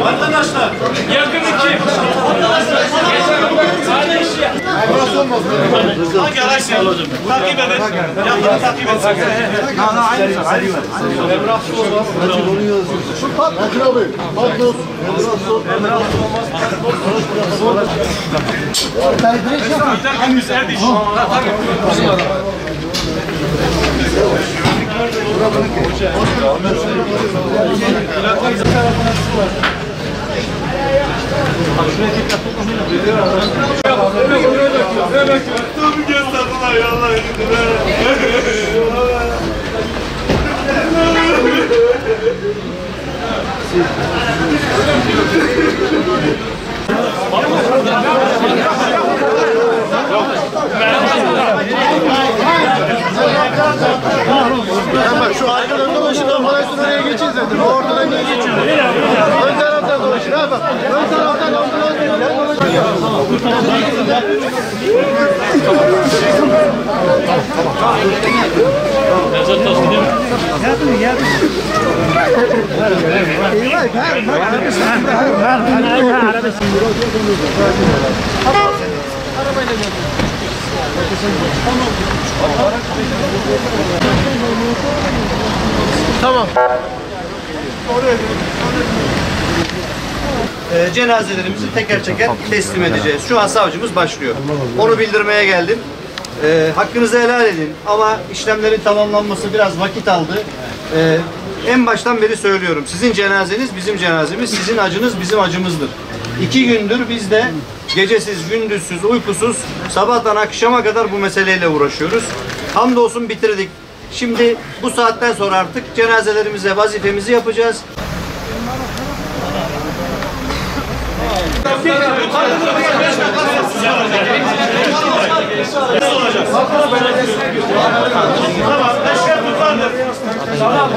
Arkadaşlar yakın iki. Hangi araç ya? Takip edin. Yanları takip edin. Henüz erdiş. Bizim adam. Tabii gösterdiler ya Allah'ın Bak şu arkadan dolaşın da parasını oraya geçin zaten. O ortadan niye geçiyor? Ön taraftan dolaşın ha bak. Ön taraftan dolaşın. Tamam. Cenazelerimizi teker teker teslim edeceğiz. Şu an savcımız başlıyor. Onu bildirmeye geldim. Hakkınızı helal edin ama işlemlerin tamamlanması biraz vakit aldı. En baştan beri söylüyorum. Sizin cenazeniz bizim cenazemiz, sizin acınız bizim acımızdır. 2 gündür biz de gecesiz, gündüzsüz, uykusuz, sabahtan akşama kadar bu meseleyle uğraşıyoruz. Hamdolsun bitirdik. Şimdi bu saatten sonra artık cenazelerimize vazifemizi yapacağız. Tamam.